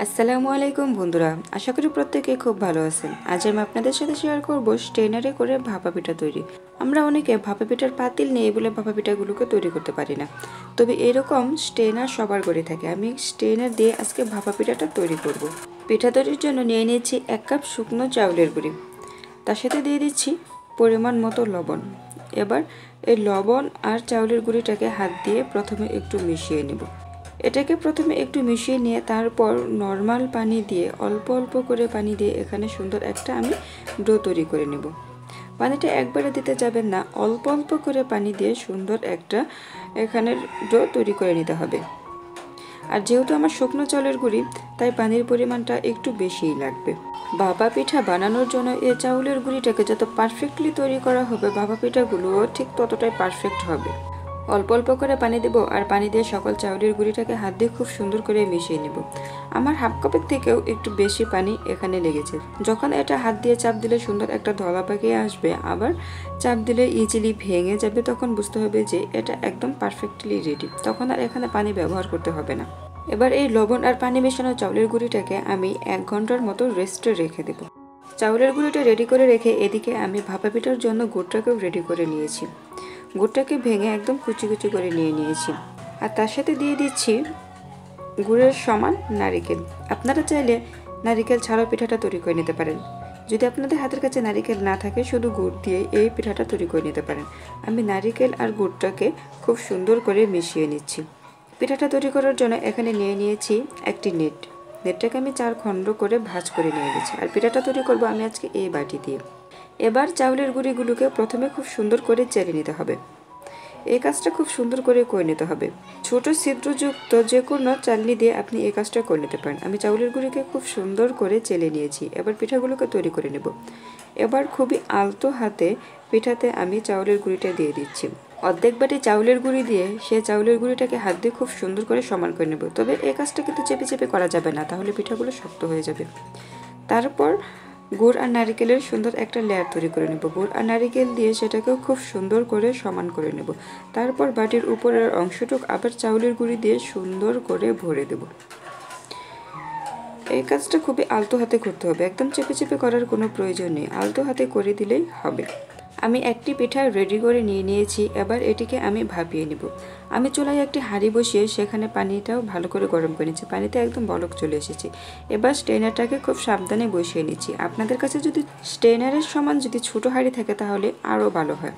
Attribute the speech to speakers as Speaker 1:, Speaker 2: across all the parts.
Speaker 1: আসসালামু আলাইকুম বন্ধুরা, আশা করি প্রত্যেকে খুব ভালো আছেন। আজ আমি আপনাদের সাথে শেয়ার করব স্টেনারে করে ভাপা পিঠা তৈরি। আমরা অনেকে ভাপা পিঠার পাতিল নেই বলে ভাপা পিঠাগুলোকে তৈরি করতে পারি না, তবে এরকম স্টেনার সবার ঘরে থাকে। আমি স্টেনার দিয়ে আজকে ভাপা পিঠাটা তৈরি করব। পিঠা তৈরির জন্য নিয়ে নিয়েছি 1 কাপ শুকনো চাউলের গুঁড়ি, তার সাথে দিয়ে দিচ্ছি পরিমাণ মতো লবণ। এবার এই লবণ আর চাউলের গুঁড়িটাকে হাত দিয়ে প্রথমে একটু মিশিয়ে নেব। এটাকে প্রথমে একটু মিশিয়ে নিয়ে তারপর নর্মাল পানি দিয়ে অল্প অল্প করে পানি দিয়ে এখানে সুন্দর একটা আমি ডো তৈরি করে নেব। পানিটা একবারে দিতে যাবেন না, অল্প অল্প করে পানি দিয়ে সুন্দর একটা এখানের ডো তৈরি করে নিতে হবে। আর যেহেতু আমার শুকনো চালের গুঁড়ি, তাই পানির পরিমাণটা একটু বেশিই লাগবে। ভাপা পিঠা বানানোর জন্য এই চাউলের গুঁড়িটাকে যত পারফেক্টলি তৈরি করা হবে, ভাপা পিঠাগুলোও ঠিক ততটাই পারফেক্ট হবে। অল্প অল্প করে পানি দেব আর পানি দিয়ে সকল চাউলের গুঁড়িটাকে হাত দিয়ে খুব সুন্দর করে মিশিয়ে নেব। আমার হাফ কাপের থেকেও একটু বেশি পানি এখানে লেগেছে। যখন এটা হাত দিয়ে চাপ দিলে সুন্দর একটা ধলা পাকিয়ে আসবে, আবার চাপ দিলে ইজিলি ভেঙে যাবে, তখন বুঝতে হবে যে এটা একদম পারফেক্টলি রেডি। তখন আর এখানে পানি ব্যবহার করতে হবে না। এবার এই লবণ আর পানি মেশানো চাউলের গুঁড়িটাকে আমি 1 ঘন্টার মতো রেস্টে রেখে দেব। চাউলের গুঁড়িটা রেডি করে রেখে এদিকে আমি ভাপা পিঠার জন্য গুড়টাকেও রেডি করে নিয়েছি। গুড়টাকে ভেঙে একদম কুচি কুচি করে নিয়ে নিয়েছি আর তার সাথে দিয়ে দিচ্ছি গুড়ের সমান নারিকেল। আপনারা চাইলে নারিকেল ছাড়াও পিঠাটা তৈরি করে নিতে পারেন। যদি আপনাদের হাতের কাছে নারিকেল না থাকে, শুধু গুড় দিয়ে এই পিঠাটা তৈরি করে নিতে পারেন। আমি নারিকেল আর গুড়টাকে খুব সুন্দর করে মিশিয়ে নিচ্ছি। পিঠাটা তৈরি করার জন্য এখানে নিয়ে নিয়েছি একটি নেটটাকে আমি 4 খণ্ড করে ভাঁজ করে নিয়ে নিয়েছি। আর পিঠাটা তৈরি করব আমি আজকে এই বাটি দিয়ে। এবার চাউলের গুঁড়িগুলোকে প্রথমে খুব সুন্দর করে চেলে নিতে হবে। এই কাজটা খুব সুন্দর করে নিতে হবে। ছোট ছিদ্রযুক্ত যে কোনো চালনি দিয়ে আপনি এই কাজটা করে নিতে পারেন। আমি চাউলের গুঁড়িকে খুব সুন্দর করে চেলে নিয়েছি। এবার পিঠাগুলোকে তৈরি করে নেব। এবার খুবই আলতো হাতে পিঠাতে আমি চাউলের গুঁড়িটা দিয়ে দিচ্ছি। অর্ধেক বাটি চাউলের গুঁড়ি দিয়ে সে চাউলের গুঁড়িটাকে হাত দিয়ে খুব সুন্দর করে সমান করে নেব। তবে এই কাজটা কিন্তু চেপে চেপে করা যাবে না, তাহলে পিঠাগুলো শক্ত হয়ে যাবে। তারপর গুড় আর নারিকেলের সুন্দর একটা লেয়ার তৈরি করে নেব। গুড় আর নারিকেল দিয়ে সেটাকেও খুব সুন্দর করে সমান করে নেব। তারপর বাটির উপরের অংশটুকু আবার চাউলের গুঁড়ি দিয়ে সুন্দর করে ভরে দেব। এই কাজটা খুবই আলতো হাতে করতে হবে, একদম চেপে চেপে করার কোনো প্রয়োজন নেই, আলতো হাতে করে দিলেই হবে। আমি একটি পিঠা রেডি করে নিয়ে নিয়েছি। এবার এটিকে আমি ভাপিয়ে নেব। আমি চুলায় একটি হাঁড়ি বসিয়ে সেখানে পানিটাও ভালো করে গরম করে নিচ্ছি। পানিতে একদম বলক চলে এসেছে। এবার স্টেনারটাকে খুব সাবধানে বসিয়ে নিচ্ছি। আপনাদের কাছে যদি স্টেনারের সমান যদি ছোটো হাঁড়ি থাকে তাহলে আরও ভালো হয়।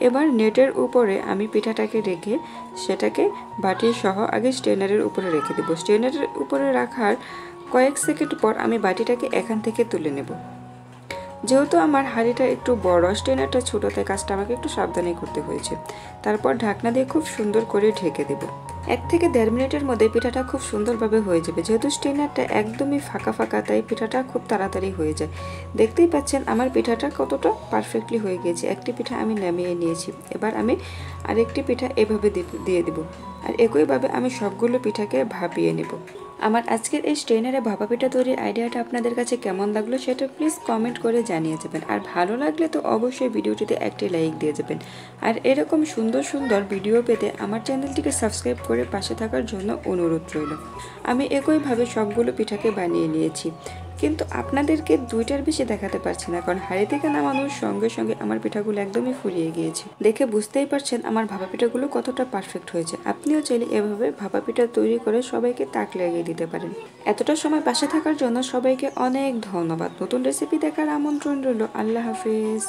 Speaker 1: এবার নেটের উপরে আমি পিঠাটাকে রেখে সেটাকে বাটি সহ আগে স্টেনারের উপরে রেখে দেবো। স্টেনারের উপরে রাখার কয়েক সেকেন্ড পর আমি বাটিটাকে এখান থেকে তুলে নেব। যেহেতু আমার হাঁড়িটা একটু বড়, স্টেনারটা ছোট, তাই কাজটা আমাকে একটু সাবধানে করতে হয়েছে। তারপর ঢাকনা দিয়ে খুব সুন্দর করে ঢেকে দেব। 1 থেকে 1.5 মিনিটের মধ্যে পিঠাটা খুব সুন্দরভাবে হয়ে যাবে। যেহেতু স্টেনারটা একদমই ফাঁকা ফাঁকা, তাই পিঠাটা খুব তাড়াতাড়ি হয়ে যায়। দেখতেই পাচ্ছেন আমার পিঠাটা কতটা পারফেক্টলি হয়ে গিয়েছে। একটি পিঠা আমি নামিয়ে নিয়েছি। এবার আমি আরেকটি পিঠা এভাবে দিয়ে দেব। আর একইভাবে আমি সবগুলো পিঠাকে ভাপিয়ে নেব। আমার আজকের এই স্টেনারে ভাপা পিঠা তৈরির আইডিয়াটা আপনাদের কাছে কেমন লাগলো সেটা প্লিজ কমেন্ট করে জানিয়ে যাবেন। আর ভালো লাগলে তো অবশ্যই ভিডিওটিতে একটি লাইক দিয়ে যাবেন। আর এরকম সুন্দর সুন্দর ভিডিও পেতে আমার চ্যানেলটিকে সাবস্ক্রাইব করে পাশে থাকার জন্য অনুরোধ রইল। আমি একইভাবে সবগুলো পিঠাকে বানিয়ে নিয়েছি, কিন্তু আপনাদেরকে 2টার বেশি দেখাতে পারছি না, কারণ হাঁড়ি থেকে নামানোর সঙ্গে সঙ্গে আমার পিঠাগুলো একদমই ফুরিয়ে গিয়েছে। দেখে বুঝতেই পারছেন আমার ভাপা পিঠাগুলো কতটা পারফেক্ট হয়েছে। আপনিও চাইলে এভাবে ভাপা পিঠা তৈরি করে সবাইকে তাক লাগিয়ে দিতে পারেন। এতটা সময় পাশে থাকার জন্য সবাইকে অনেক ধন্যবাদ। নতুন রেসিপি দেখার আমন্ত্রণ রইল। আল্লাহ হাফেজ।